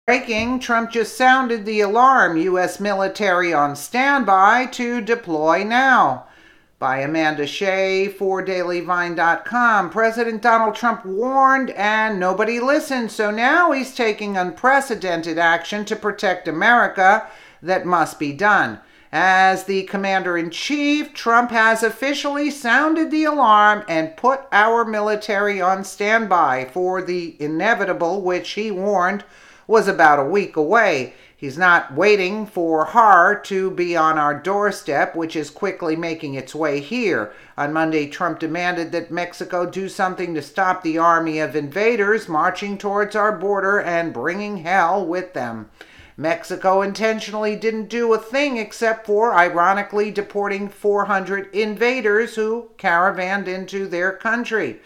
Breaking, Trump just sounded the alarm. U.S. military on standby to deploy now. By Amanda Shea for DailyVine.com. President Donald Trump warned and nobody listened, so now he's taking unprecedented action to protect America that must be done. As the commander-in-chief, Trump has officially sounded the alarm and put our military on standby for the inevitable, which he warned was about a week away. He's not waiting for horror to be on our doorstep, which is quickly making its way here. On Monday, Trump demanded that Mexico do something to stop the army of invaders marching towards our border and bringing hell with them. Mexico intentionally didn't do a thing except for, ironically, deporting 400 invaders who caravanned into their country.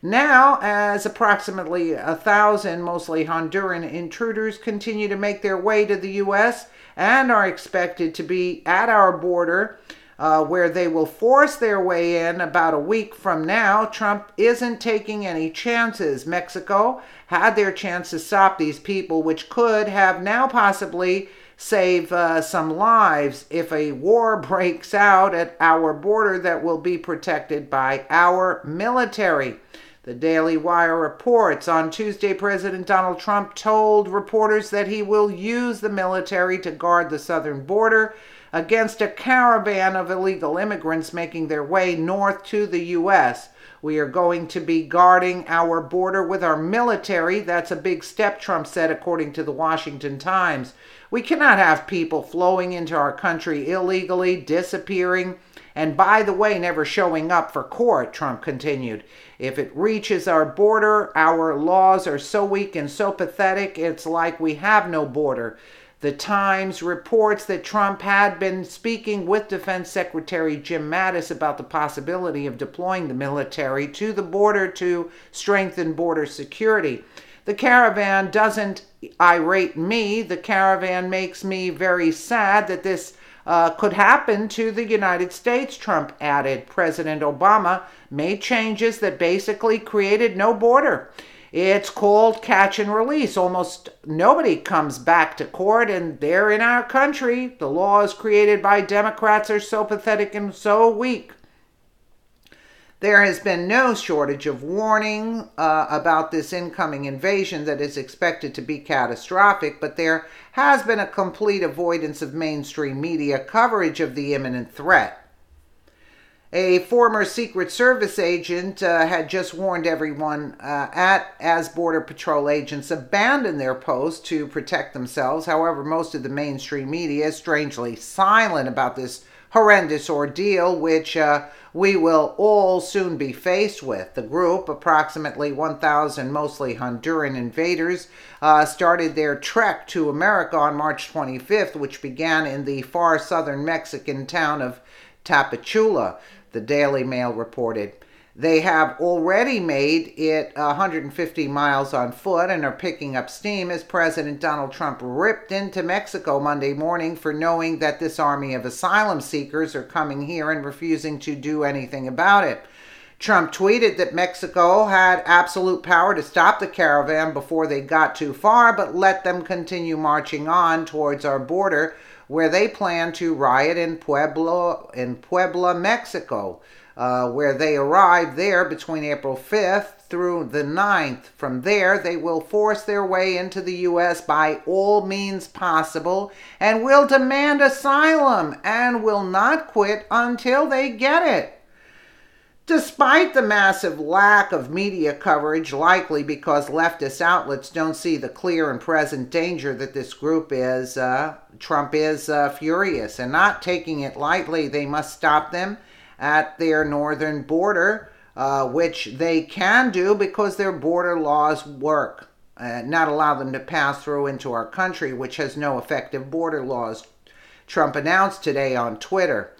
Now, as approximately 1,000 mostly Honduran intruders continue to make their way to the U.S. and are expected to be at our border, where they will force their way in about a week from now, Trump isn't taking any chances. Mexico had their chance to stop these people, which could have now possibly save some lives if a war breaks out at our border that will be protected by our military. The Daily Wire reports on Tuesday, President Donald Trump told reporters that he will use the military to guard the southern border against a caravan of illegal immigrants making their way north to the U.S. We are going to be guarding our border with our military. That's a big step, Trump said, according to the Washington Times. We cannot have people flowing into our country illegally, disappearing, and by the way, never showing up for court, Trump continued. If it reaches our border, our laws are so weak and so pathetic, it's like we have no border. The Times reports that Trump had been speaking with Defense Secretary Jim Mattis about the possibility of deploying the military to the border to strengthen border security. The caravan doesn't irate me. The caravan makes me very sad that this could happen to the United States, Trump added. President Obama made changes that basically created no border. It's called catch and release. Almost nobody comes back to court, and they're in our country. The laws created by Democrats are so pathetic and so weak. There has been no shortage of warning about this incoming invasion that is expected to be catastrophic, but there has been a complete avoidance of mainstream media coverage of the imminent threat. A former Secret Service agent had just warned everyone as Border Patrol agents abandon their posts to protect themselves. However, most of the mainstream media is strangely silent about this horrendous ordeal, which we will all soon be faced with. The group, approximately 1,000 mostly Honduran invaders, started their trek to America on March 25th, which began in the far southern Mexican town of Tapachula, the Daily Mail reported. They have already made it 150 miles on foot and are picking up steam as President Donald Trump ripped into Mexico Monday morning for knowing that this army of asylum seekers are coming here and refusing to do anything about it. Trump tweeted that Mexico had absolute power to stop the caravan before they got too far, but let them continue marching on towards our border, where they plan to riot in Puebla, Mexico. Where they arrive there between April 5th through the 9th. From there, they will force their way into the U.S. by all means possible and will demand asylum and will not quit until they get it. Despite the massive lack of media coverage, likely because leftist outlets don't see the clear and present danger that this group is, Trump is furious and not taking it lightly. They must stop them at their northern border, which they can do because their border laws work, not allow them to pass through into our country, which has no effective border laws, Trump announced today on Twitter.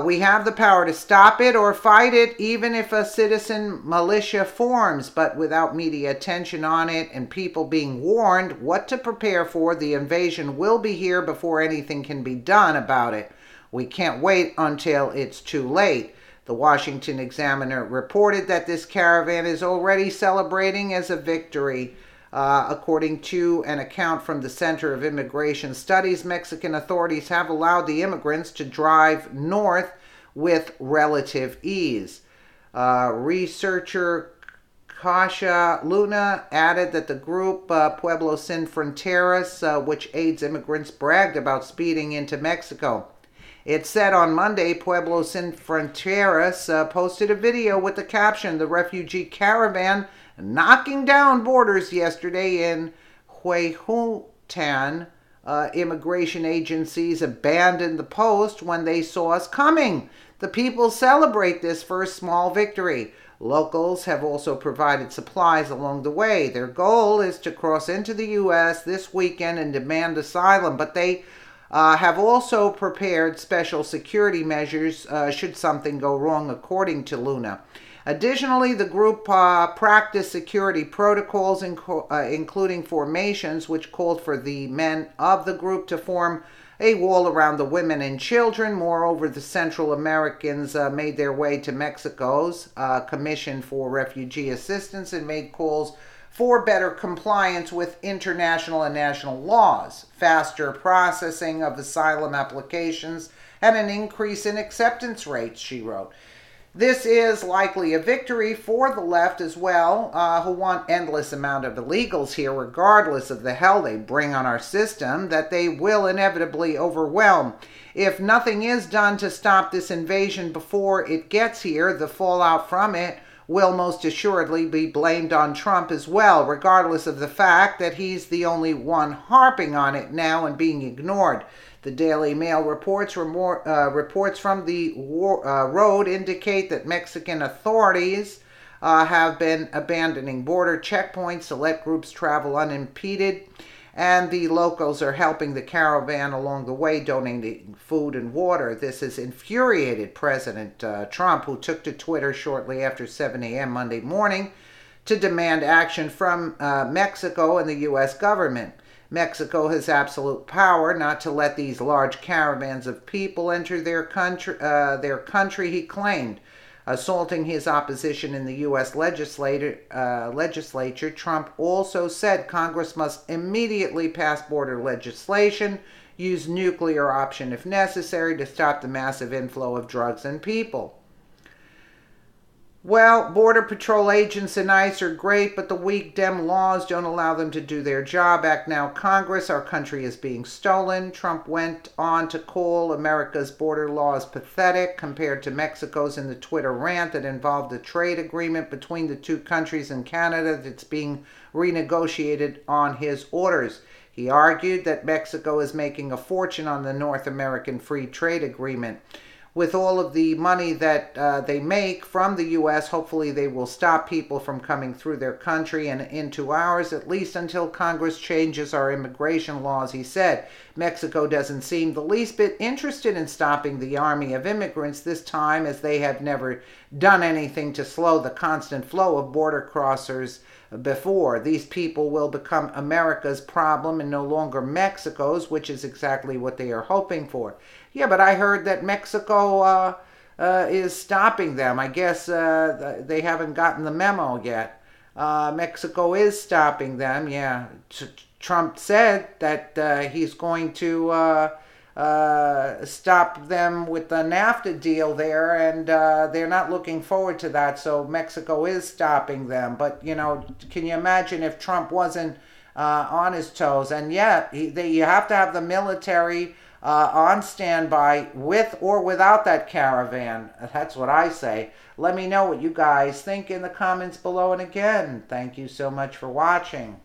We have the power to stop it or fight it, even if a citizen militia forms, but without media attention on it and people being warned what to prepare for, the invasion will be here before anything can be done about it. We can't wait until it's too late. The Washington Examiner reported that this caravan is already celebrating as a victory. According to an account from the Center of Immigration Studies, Mexican authorities have allowed the immigrants to drive north with relative ease. Researcher Kasia Luna added that the group Pueblos Sin Fronteras, which aids immigrants, bragged about speeding into Mexico. It said on Monday, Pueblos Sin Fronteras posted a video with the caption, "The refugee caravan knocking down borders yesterday in Huehuetan. Immigration agencies abandoned the post when they saw us coming. The people celebrate this first small victory. Locals have also provided supplies along the way. Their goal is to cross into the U.S. this weekend and demand asylum, but they have also prepared special security measures should something go wrong," according to Luna. Additionally, the group practiced security protocols, including formations, which called for the men of the group to form a wall around the women and children. Moreover, the Central Americans made their way to Mexico's Commission for Refugee Assistance and made calls for better compliance with international and national laws, faster processing of asylum applications, and an increase in acceptance rates, she wrote. This is likely a victory for the left as well, who want endless amount of illegals here, regardless of the hell they bring on our system, that they will inevitably overwhelm. If nothing is done to stop this invasion before it gets here, the fallout from it will most assuredly be blamed on Trump as well, regardless of the fact that he's the only one harping on it now and being ignored. The Daily Mail reports from the road indicate that Mexican authorities have been abandoning border checkpoints to let groups travel unimpeded, and the locals are helping the caravan along the way, donating food and water. This has infuriated President Trump, who took to Twitter shortly after 7 a.m. Monday morning to demand action from Mexico and the U.S. government. Mexico has absolute power not to let these large caravans of people enter their country, he claimed. Assaulting his opposition in the U.S. legislature, Trump also said Congress must immediately pass border legislation, use nuclear option if necessary, to stop the massive inflow of drugs and people. Well, Border Patrol agents and ICE are great, but the weak Dem laws don't allow them to do their job. Act now, Congress. Our country is being stolen. Trump went on to call America's border laws pathetic compared to Mexico's in the Twitter rant that involved a trade agreement between the two countries and Canada that's being renegotiated on his orders. He argued that Mexico is making a fortune on the North American Free Trade Agreement. With all of the money that they make from the U.S., hopefully they will stop people from coming through their country and into ours, at least until Congress changes our immigration laws, he said. Mexico doesn't seem the least bit interested in stopping the army of immigrants this time, as they have never done anything to slow the constant flow of border crossers before. These people will become America's problem and no longer Mexico's, which is exactly what they are hoping for. Yeah, but I heard that Mexico is stopping them. I guess they haven't gotten the memo yet. Mexico is stopping them, yeah. Trump said that he's going to stop them with the NAFTA deal there, and they're not looking forward to that, so Mexico is stopping them. But, you know, can you imagine if Trump wasn't on his toes? And yet, you have to have the military on standby with or without that caravan. That's what I say. Let me know what you guys think in the comments below. And again, thank you so much for watching.